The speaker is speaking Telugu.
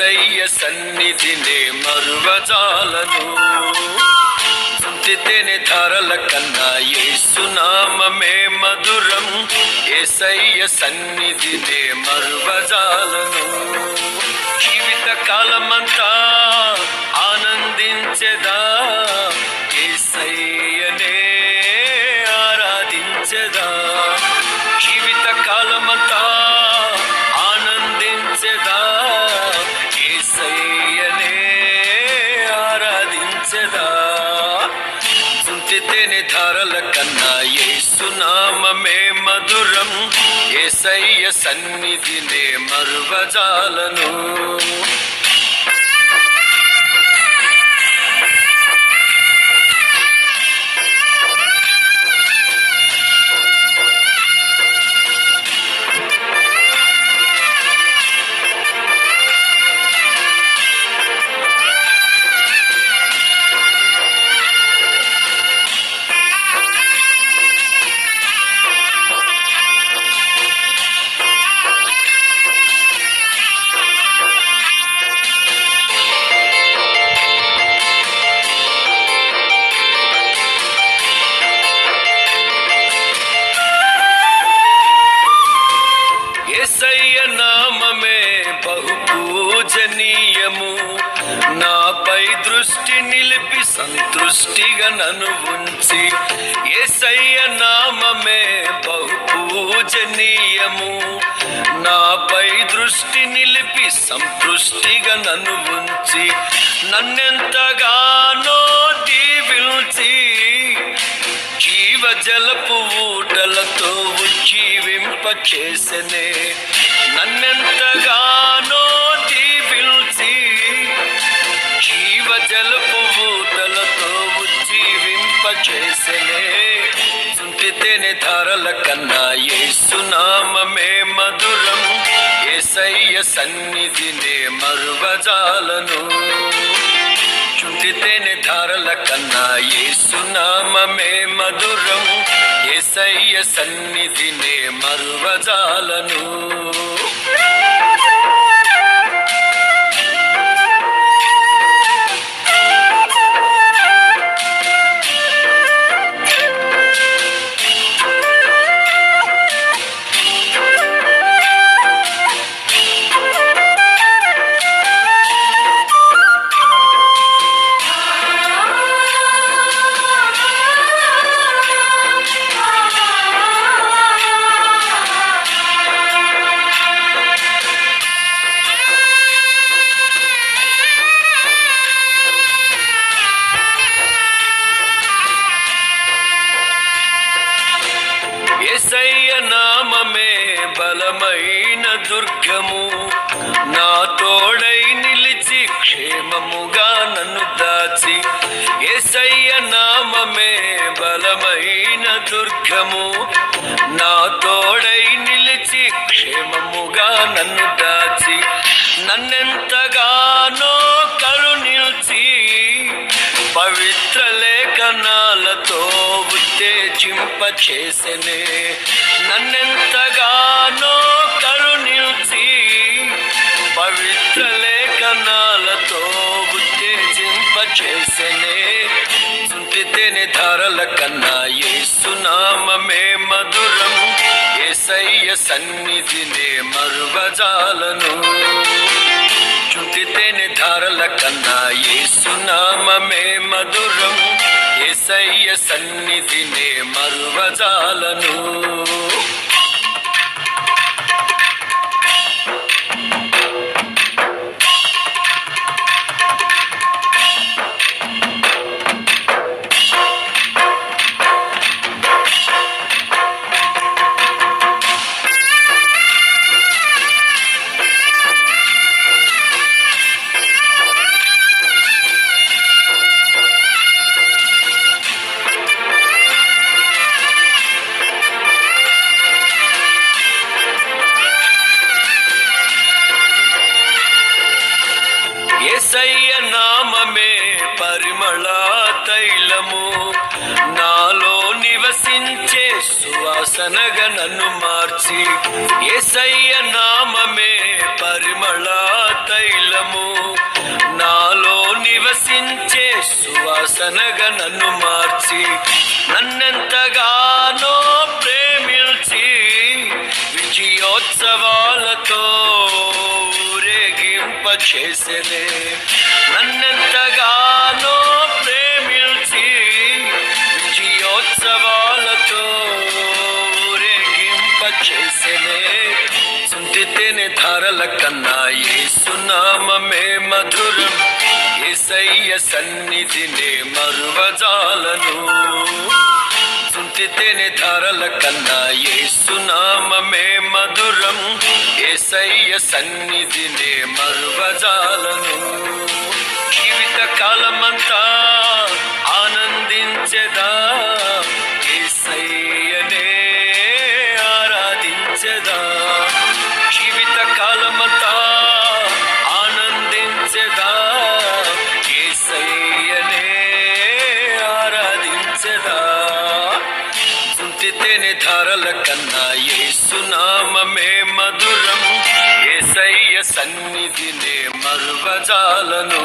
యేసయ్య సన్నిధినే మరువజాలను. చుంటితేనే ధారల కన్నా యేసు నామమే మధురం. యేసయ్య సన్నిధినే మరువజాలను. జీవిత కాలమంతా ఆనందించెదా, యేసయ్యనే ఆరాధించెదా. జీవిత కాలమంతా ఆనందించెదా, యేసయ్యనే ఆరాధించెదా. చుంటితేనే ధారల కన్నా యేసు నామమే మధురం. యేసయ్య సన్నిధినే మరువజాలను. యేసయ్య నామమే బహు పూజనీయము. నాపై దృష్టి నిలిపి సంతృష్టిగా నన్ను ఉంచి. యేసయ్య నామమే బహు పూజనీయము. నాపై దృష్టి నిలిపి సంతృష్టిగా నన్ను ఉంచి. నన్నెంతగానో దీవించి జీవజలపు ఊటలతో ఉజ్జీవింపచేసెనే. నన్నెంతగానో దీవించి జీవజలపు ఊటలతో ఉజ్జీవింపచేసెనే. చుంటితేనే ధారల కన్నా యేసు నామమే మధురం. యేసయ్య సన్నిధినే మరువజాలను. చుంటితేనే ధారల కన్నా యేసు నామమే మధురం. యేసయ్య సన్నిధినే మరువజాలను. యేసయ్య నామమే బలమైన దుర్గము. నా తోడై నిలిచి క్షేమముగా నన్ను దాచి. యేసయ్య నామమే బలమైన దుర్గము. నా తోడై నిలిచి క్షేమముగా నన్ను దాచి. నన్నెంతగానో కరుణించి పవిత్ర లేఖనాలతో ఉత్తేజింపచేసెనే. నన్నెంతగానో కరుణించి పవిత్ర లేఖనాలతో ఉత్తేజింపచేసెనే. చుంటితేనే ధారల కన్నా యేసు నామమే మధురం. యేసయ్య సన్నిధినే మరువజాలను. చుంటితేనే ధారల కన్నా యేసు నామమే మధురం. యేసయ్య సన్నిధినే మరువజాలను. యేసయ్య నామమే పరిమళ తైలము. నాలో నివసించే సువాసనగా నన్ను మార్చి. యేసయ్య నామమే పరిమళ తైలము నాలో నివసించే సువాసనగా నన్ను మార్చి నన్నెంతగానో ప్రేమించి విజయోత్సవాలతో ఊరేగింపచేసెనే నన్నెంతగానో ప్రేమించి విజయోత్సవాలతో ఊరేగింపచేసెనే చుంటితేనే ధారల కన్నా యేసు నామమే మధురం యేసయ్య సన్నిధినే మరువజాలను చుంటితేనే ధారల కన్నా యేసు నామమే మధురం యేసయ్య సన్నిధినే మరువజాలను జీవిత కాలమంతా ఆనందించెదా యేసయ్యనే ఆరాధించెదా జీవిత కాలమంతా ఆనందించెదా యేసయ్యనే ఆరాధించెదా చుంటితేనే ధారల కన్నా యేసు నామమే మధురం యేసయ్య సన్నిధినే మరువజాలను